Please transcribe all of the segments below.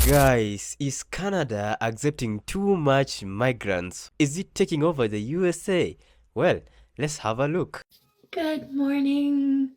Guys, is Canada accepting too much migrants? Is it taking over the USA? Well, let's have a look. Good morning.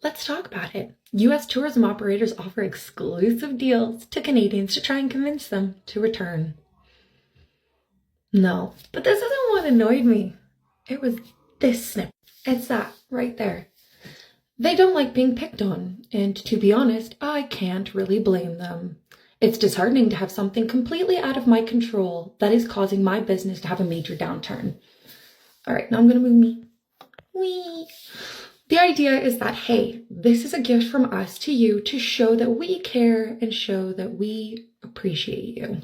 Let's talk about it. US tourism operators offer exclusive deals to Canadians to try and convince them to return. No, but this isn't what annoyed me. It was this snip. It's that right there. They don't like being picked on, and to be honest, I can't really blame them. It's disheartening to have something completely out of my control that is causing my business to have a major downturn. All right, now I'm gonna move me. Whee! The idea is that, hey, this is a gift from us to you to show that we care and show that we appreciate you.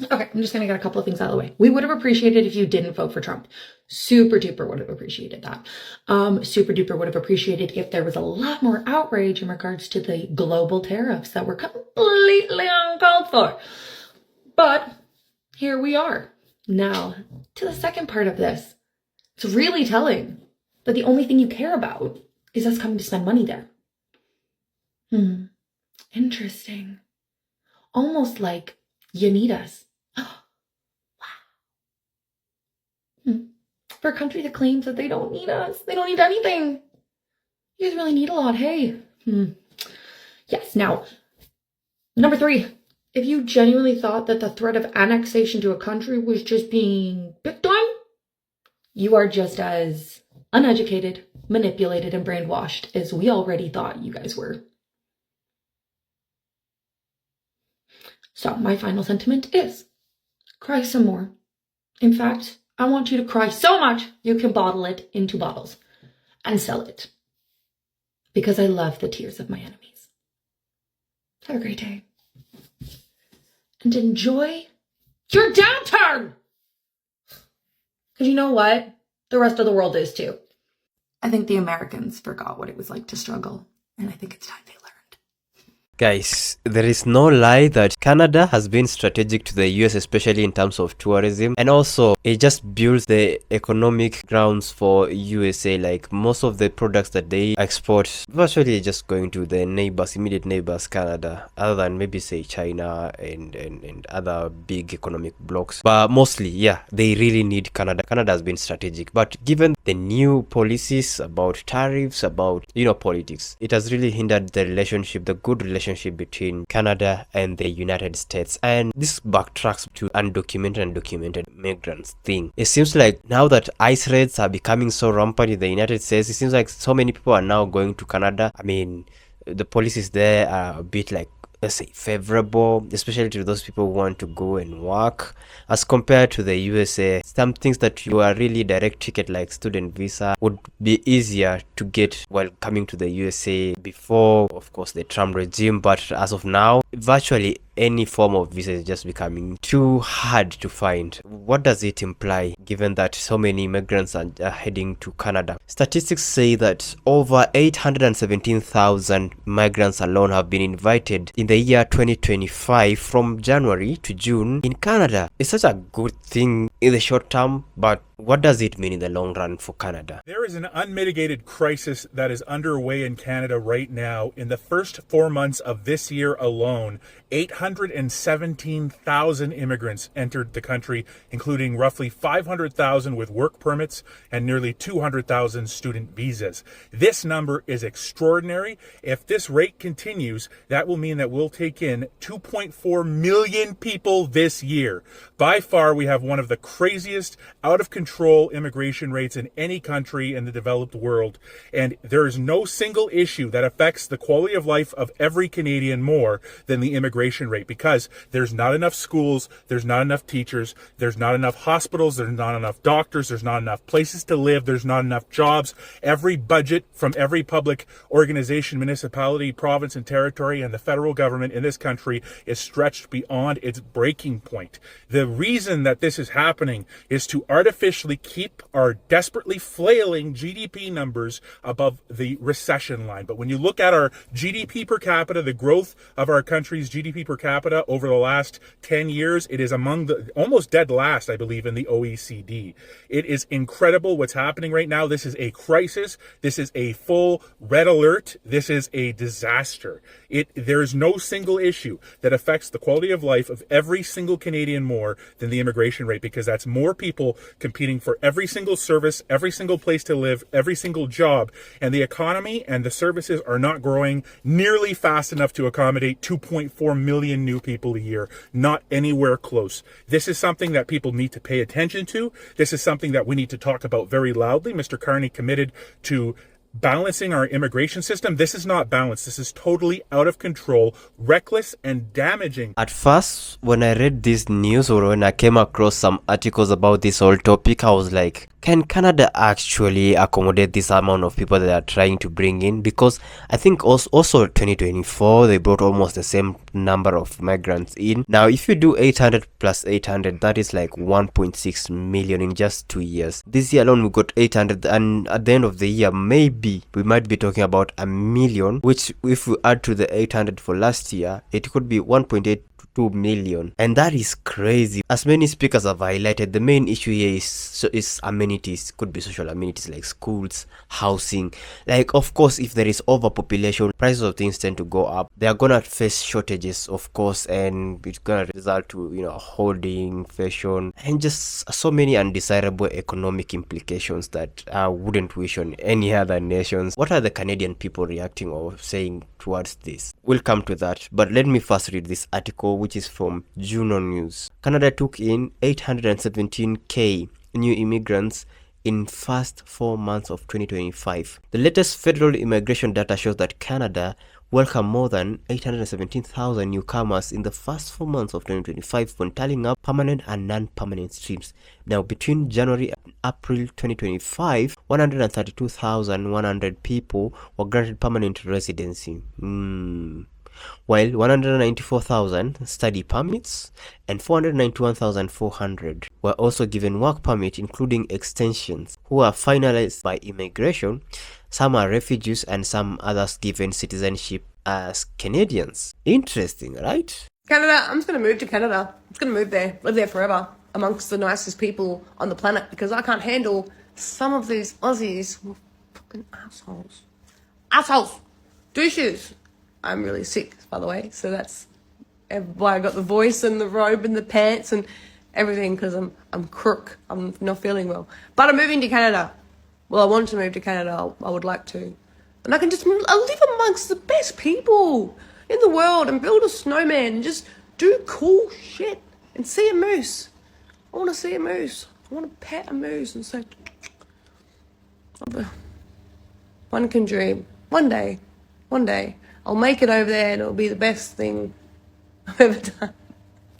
Okay, I'm just gonna get a couple of things out of the way. We would have appreciated if you didn't vote for Trump. Super duper would have appreciated that. Super duper would have appreciated if there was a lot more outrage in regards to the global tariffs that were completely uncalled for. But here we are. Now, to the second part of this. It's really telling that the only thing you care about is us coming to spend money there. Interesting. Almost like you need us. For a country that claims that they don't need us, they don't need anything. You guys really need a lot, hey? Yes, now, number 3. If you genuinely thought that the threat of annexation to a country was just being picked on, you are just as uneducated, manipulated, and brainwashed as we already thought you guys were. So my final sentiment is, cry some more. In fact, I want you to cry so much you can bottle it into bottles and sell it. Because I love the tears of my enemies. Have a great day. And enjoy your downturn! Because you know what? The rest of the world is too. I think the Americans forgot what it was like to struggle. And I think it's time they learned. Guys, there is no lie that Canada has been strategic to the US, especially in terms of tourism, and also it just builds the economic grounds for USA. Like most of the products that they export virtually just going to the neighbors, immediate neighbors, Canada, other than maybe say China and other big economic blocks. But mostly, yeah, they really need Canada. Canada has been strategic, but given the new policies about tariffs, about politics, it has really hindered the relationship, the good relationship between Canada and the United States. And this backtracks to undocumented and documented migrants thing. It seems like now that ICE raids are becoming so rampant in the United States, it seems like so many people are now going to Canada. I mean, the policies there are a bit like, let's say, favorable, especially to those people who want to go and work, as compared to the USA. Some things that you are really direct ticket, like student visa, would be easier to get while coming to the USA before, of course, the Trump regime. But as of now, virtually any form of visa is just becoming too hard to find. What does it imply, given that so many immigrants are heading to Canada? Statistics say that over 817,000 migrants alone have been invited in the year 2025 from January to June in Canada. It's such a good thing in the short term, but what does it mean in the long run for Canada? There is an unmitigated crisis that is underway in Canada right now. In the first 4 months of this year alone, 817,000 immigrants entered the country, including roughly 500,000 with work permits and nearly 200,000 student visas. This number is extraordinary. If this rate continues, that will mean that we'll take in 2.4 million people this year. By far, we have one of the craziest, out of control immigration rates in any country in the developed world. And there is no single issue that affects the quality of life of every Canadian more than the immigration rate, because there's not enough schools, there's not enough teachers, there's not enough hospitals, there's not enough doctors, there's not enough places to live, there's not enough jobs. Every budget from every public organization, municipality, province, and territory, and the federal government in this country is stretched beyond its breaking point. The reason that this is happening is to artificially actually keep our desperately flailing GDP numbers above the recession line. But when you look at our GDP per capita, the growth of our country's GDP per capita over the last 10 years, it is among the almost dead last, I believe, in the OECD. It is incredible what's happening right now. This is a crisis. This is a full red alert. This is a disaster. There is no single issue that affects the quality of life of every single Canadian more than the immigration rate, because that's more people competing for every single service, every single place to live, every single job. And the economy and the services are not growing nearly fast enough to accommodate 2.4 million new people a year. Not anywhere close. This is something that people need to pay attention to. This is something that we need to talk about very loudly. Mr. Carney committed to balancing our immigration system. This is not balanced. This is totally out of control, reckless, and damaging. At first, when I read this news or when I came across some articles about this whole topic, I was like, can Canada actually accommodate this amount of people that they are trying to bring in? Because I think also 2024, they brought almost the same number of migrants in. Now, if you do 800 plus 800, that is like 1.6 million in just 2 years. This year alone, we got 800, and at the end of the year, maybe we might be talking about 1 million, which if we add to the 800 for last year, it could be 1.8 2 million, and that is crazy. As many speakers have highlighted, the main issue here is amenities. Could be social amenities like schools, housing. Like, of course, if there is overpopulation, prices of things tend to go up. They are gonna face shortages, of course, and it's gonna result to holding inflation and just so many undesirable economic implications that I wouldn't wish on any other nations. What are the Canadian people reacting or saying towards this? We'll come to that, but let me first read this article, which is from Juno News. Canada took in 817k new immigrants in first 4 months of 2025. The latest federal immigration data shows that Canada welcomed more than 817,000 newcomers in the first 4 months of 2025 when tallying up permanent and non-permanent streams. Now, between January and April 2025, 132,100 people were granted permanent residency. While 194,000 study permits and 491,400 were also given work permit, including extensions, who are finalized by immigration. Some are refugees and some others given citizenship as Canadians. Interesting, right? Canada, I'm just going to move to Canada. I'm just going to move there, live there forever, amongst the nicest people on the planet, because I can't handle some of these Aussies who are fucking assholes. Assholes! Douches! I'm really sick, by the way, so that's why I got the voice and the robe and the pants and everything, because I'm crook. I'm not feeling well. But I'm moving to Canada. Well, I want to move to Canada. I would like to. And I can just I'll live amongst the best people in the world and build a snowman and just do cool shit and see a moose. I want to see a moose. I want to pet a moose and say, one can dream. One day, I'll make it over there and it'll be the best thing I've ever done.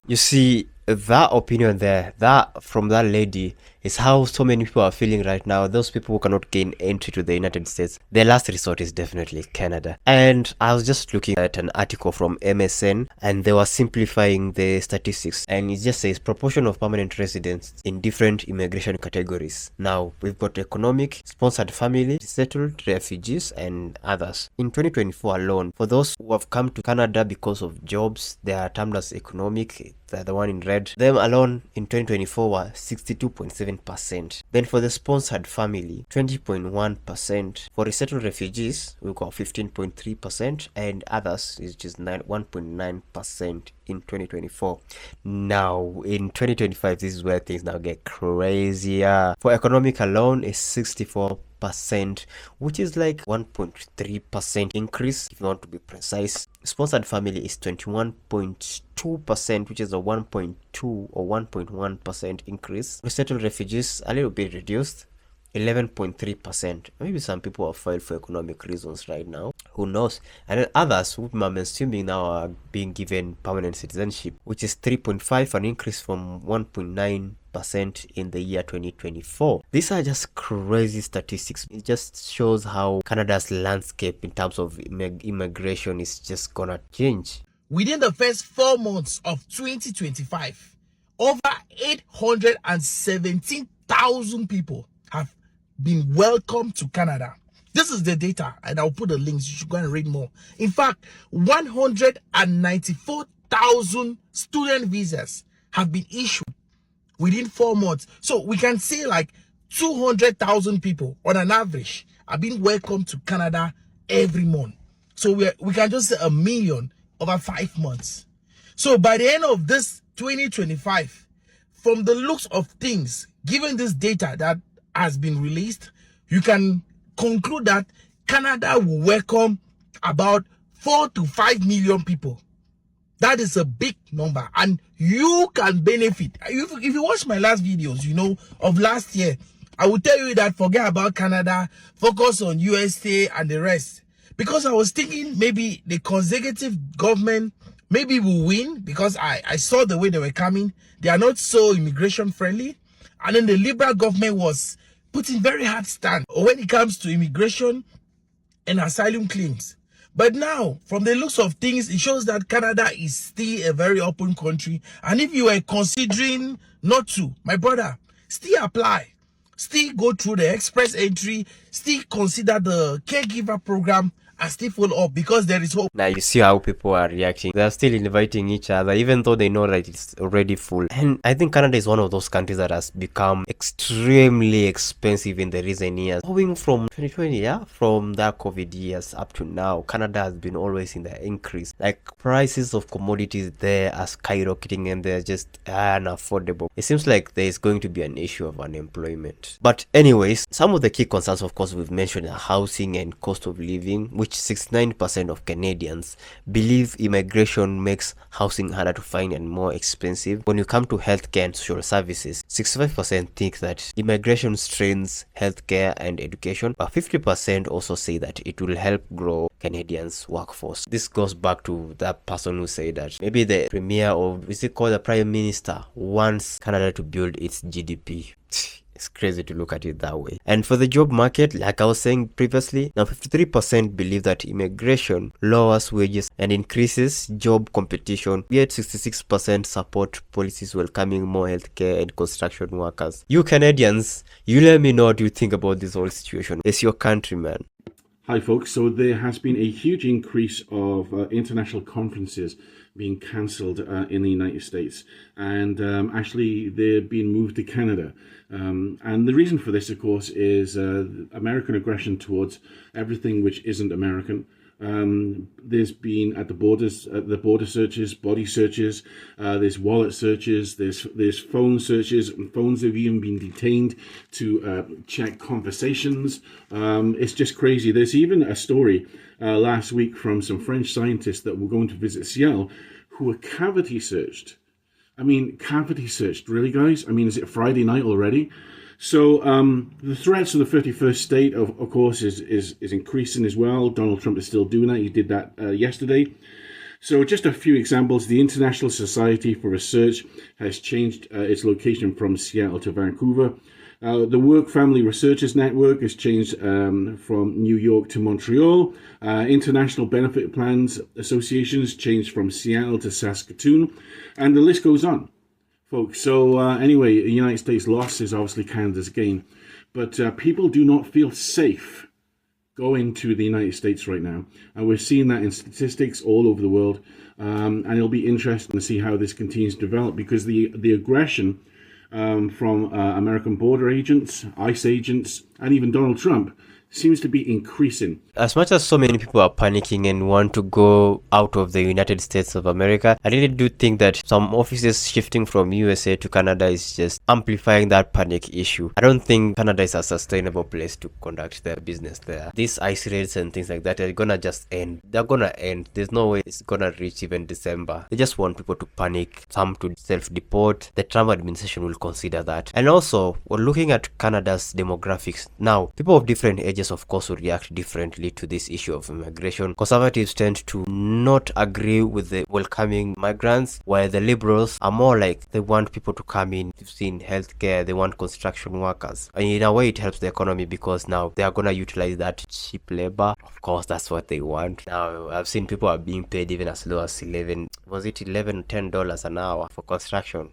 You see, that opinion there, that from that lady, is how so many people are feeling right now. Those people who cannot gain entry to the United States, their last resort is definitely Canada. And I was just looking at an article from MSN, and they were simplifying the statistics, and it just says proportion of permanent residents in different immigration categories. Now, we've got economic, sponsored family, settled, refugees, and others. In 2024 alone, for those who have come to Canada because of jobs, they are termed as economic, the one in red. Them alone in 2024 were 62.7%. Then for the sponsored family, 20.1%. For resettled refugees, we got 15.3%, and others is just 1.9% in 2024. Now in 2025, this is where things now get crazier. For economic alone, is 64%, which is like 1.3% increase if you want to be precise. Sponsored family is 21.2%, which is a 1.2 or 1.1% increase. Resettled refugees a little bit reduced, 11.3%. Maybe some people have filed for economic reasons right now, who knows. And then others who I'm assuming now are being given permanent citizenship, which is 3.5, an increase from 1.9% in the year 2024. These are just crazy statistics. It just shows how Canada's landscape in terms of immigration is just gonna change. Within the first 4 months of 2025, over 817,000 200,000 people have been welcomed to Canada. This is the data, and I'll put the links. You should go and read more. In fact, 194,000 student visas have been issued within 4 months. So we can say like 200,000 people on an average are being welcomed to Canada every month. So we can just say 1 million over 5 months. So by the end of this 2025, from the looks of things, given this data that has been released, you can conclude that Canada will welcome about 4 to 5 million people. That is a big number, and you can benefit. If you watch my last videos, of last year, I will tell you that forget about Canada, focus on USA and the rest. Because I was thinking maybe the conservative government maybe will win, because I saw the way they were coming. They are not so immigration friendly. And then the Liberal government was putting very hard stand when it comes to immigration and asylum claims. But now, from the looks of things, it shows that Canada is still a very open country. And if you were considering not to, my brother, still apply. Still go through the express entry. Still consider the caregiver program and still follow up, because there is hope. Now you see how people are reacting. They are still inviting each other, even though they know that it's already full. And I think Canada is one of those countries that has become extremely expensive in the recent years. Going from 2020, from the COVID years up to now, Canada has been always in the increase. Like, prices of commodities there are skyrocketing and they're just unaffordable. It seems like there is going to be an issue of unemployment. But anyways, some of the key concerns, of course, we've mentioned are housing and cost of living, which 69% of Canadians believe immigration makes housing harder to find and more expensive. When you come to healthcare and social services, 65% think that immigration strains healthcare and education, but 50% also say that it will help grow Canadians' workforce. This goes back to that person who said that maybe the premier, or is it called the prime minister, wants Canada to build its GDP. It's crazy to look at it that way. And for the job market, like I was saying previously, now 53% believe that immigration lowers wages and increases job competition, yet 66% support policies welcoming more healthcare and construction workers. You Canadians, you let me know what you think about this whole situation. It's your country, man. Hi folks, so there has been a huge increase of international conferences being cancelled in the United States, and actually they're being moved to Canada. And the reason for this, of course, is American aggression towards everything which isn't American. There's been at the border searches, body searches, there's wallet searches, there's phone searches, and phones have even been detained to check conversations. It's just crazy. There's even a story last week from some French scientists that were going to visit Seattle who were cavity searched. I mean, cavity searched, really, guys? I mean, is it Friday night already? So the threats of the 51st state, of course, is increasing as well. Donald Trump is still doing that. He did that yesterday. So just a few examples. The International Society for Research has changed its location from Seattle to Vancouver. The Work Family Researchers Network has changed from New York to Montreal. International Benefit Plans Associations changed from Seattle to Saskatoon. And the list goes on, folks. So anyway, the United States loss is obviously Canada's gain. But people do not feel safe going to the United States right now. And we're seeing that in statistics all over the world. And it'll be interesting to see how this continues to develop, because the aggression from American border agents, ICE agents, and even Donald Trump seems to be increasing. As much as so many people are panicking and want to go out of the United States of America, I really do think that some offices shifting from USA to Canada is just amplifying that panic issue. I don't think Canada is a sustainable place to conduct their business there. These ICE raids and things like that are gonna just end. They're gonna end. There's no way it's gonna reach even December. They just want people to panic, some to self-deport. The Trump administration will consider that. And also, we're looking at Canada's demographics. Now, people of different ages, of course, will react differently to this issue of immigration. Conservatives tend to not agree with the welcoming migrants, while the liberals are more like they want people to come in. You've seen healthcare, they want construction workers. And in a way, it helps the economy because now they are going to utilize that cheap labor. Of course, that's what they want. Now, I've seen people are being paid even as low as $11 or $10 an hour for construction.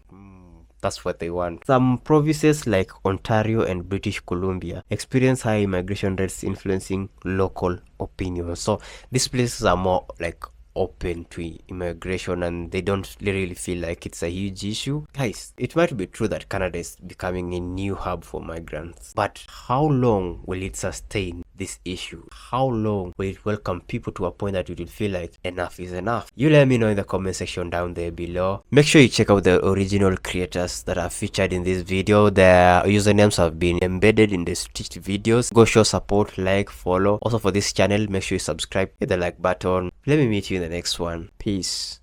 that's what they want. Some provinces like Ontario and British Columbia experience high immigration rates influencing local opinion. So these places are more like open to immigration and they don't really feel like it's a huge issue. Guys, it might be true that Canada is becoming a new hub for migrants, but how long will it sustain this issue? How long will it welcome people to a point that you will feel like enough is enough? You let me know in the comment section down there below. Make sure you check out the original creators that are featured in this video. Their usernames have been embedded in the stitched videos. Go show support, like, follow. Also for this channel, make sure you subscribe, hit the like button. Let me meet you in the next one. Peace.